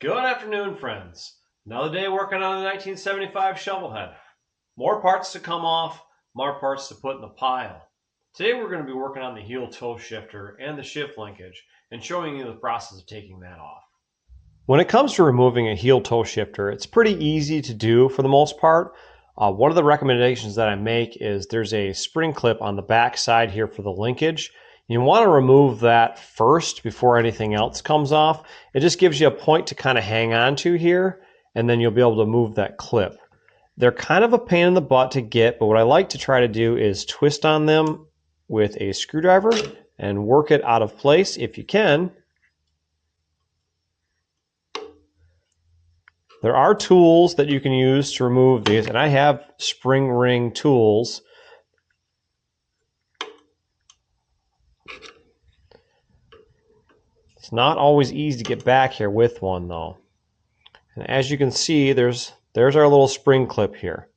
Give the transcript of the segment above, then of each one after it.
Good afternoon, friends. Another day working on the 1975 Shovelhead. More parts to come off, more parts to put in the pile. Today we're going to be working on the heel toe shifter and the shift linkage and showing you the process of taking that off. When it comes to removing a heel toe shifter, it's pretty easy to do for the most part. One of the recommendations that I make is there's a spring clip on the back side here for the linkage. You want to remove that first before anything else comes off. It just gives you a point to kind of hang on to here, and then you'll be able to move that clip. They're kind of a pain in the butt to get, but what I like to try to do is twist on them with a screwdriver and work it out of place if you can. There are tools that you can use to remove these, and I have spring ring tools. It's not always easy to get back here with one though. And as you can see, there's our little spring clip here.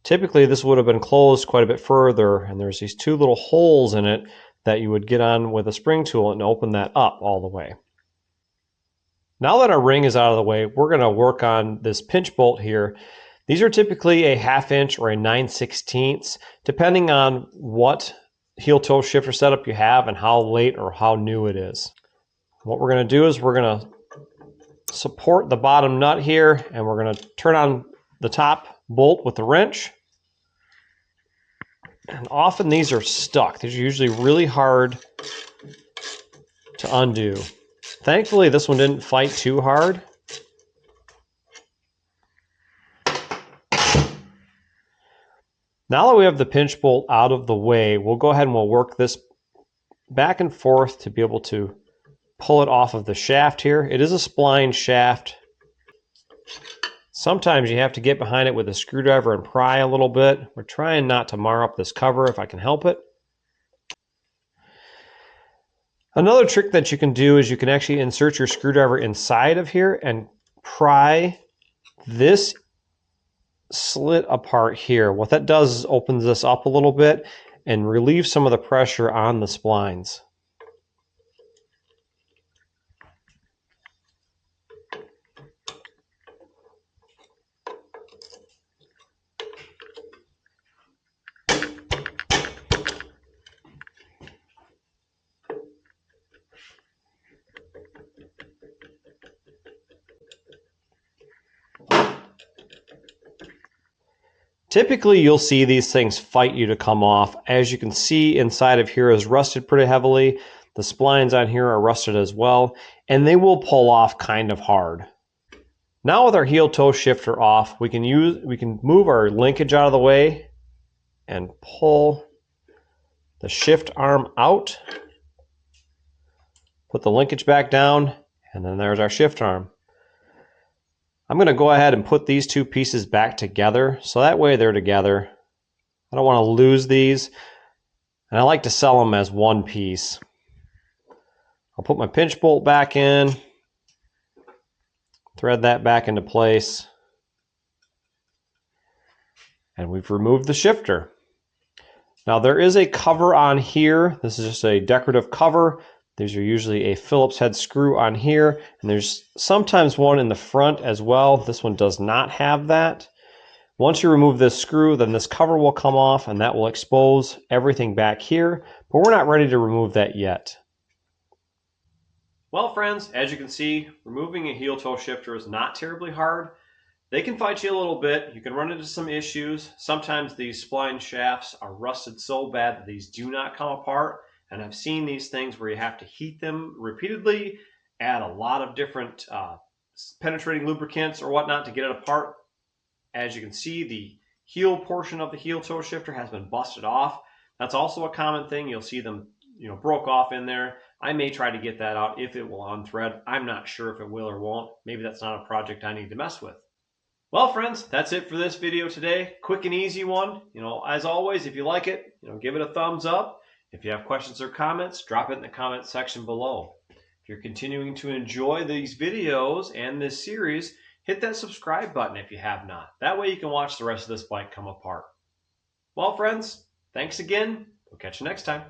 Typically this would have been closed quite a bit further, and there's these two little holes in it that you would get on with a spring tool and open that up all the way. Now that our ring is out of the way, we're going to work on this pinch bolt here. These are typically a 1/2 inch or a 9/16, depending on what heel toe shifter setup you have and how late or how new it is. What we're going to do is we're going to support the bottom nut here, and we're going to turn on the top bolt with the wrench. And often these are stuck. These are usually really hard to undo. Thankfully, this one didn't fight too hard. Now that we have the pinch bolt out of the way, we'll go ahead and we'll work this back and forth to be able to pull it off of the shaft here. It is a spline shaft. Sometimes you have to get behind it with a screwdriver and pry a little bit. We're trying not to mar up this cover if I can help it. Another trick that you can do is you can actually insert your screwdriver inside of here and pry this slit apart here. What that does is opens this up a little bit and relieves some of the pressure on the splines. Typically, you'll see these things fight you to come off. As you can see, inside of here is rusted pretty heavily. The splines on here are rusted as well, and they will pull off kind of hard. Now with our heel toe shifter off, we can move our linkage out of the way and pull the shift arm out. Put the linkage back down, and then there's our shift arm. I'm going to go ahead and put these two pieces back together, so that way they're together. I don't want to lose these, and I like to sell them as one piece. I'll put my pinch bolt back in, thread that back into place, and we've removed the shifter. Now there is a cover on here. This is just a decorative cover. These are usually a Phillips head screw on here, and there's sometimes one in the front as well. This one does not have that. Once you remove this screw, then this cover will come off, and that will expose everything back here, but we're not ready to remove that yet. Well, friends, as you can see, removing a heel toe shifter is not terribly hard. They can fight you a little bit. You can run into some issues. Sometimes these spline shafts are rusted so bad that these do not come apart. And I've seen these things where you have to heat them repeatedly, add a lot of different penetrating lubricants or whatnot to get it apart. As you can see, the heel portion of the heel toe shifter has been busted off. That's also a common thing. You'll see them, broke off in there. I may try to get that out if it will unthread. I'm not sure if it will or won't. Maybe that's not a project I need to mess with. Well, friends, that's it for this video today. Quick and easy one. As always, if you like it, give it a thumbs up. If you have questions or comments, drop it in the comment section below. If you're continuing to enjoy these videos and this series, hit that subscribe button if you have not. That way you can watch the rest of this bike come apart. Well, friends, thanks again. We'll catch you next time.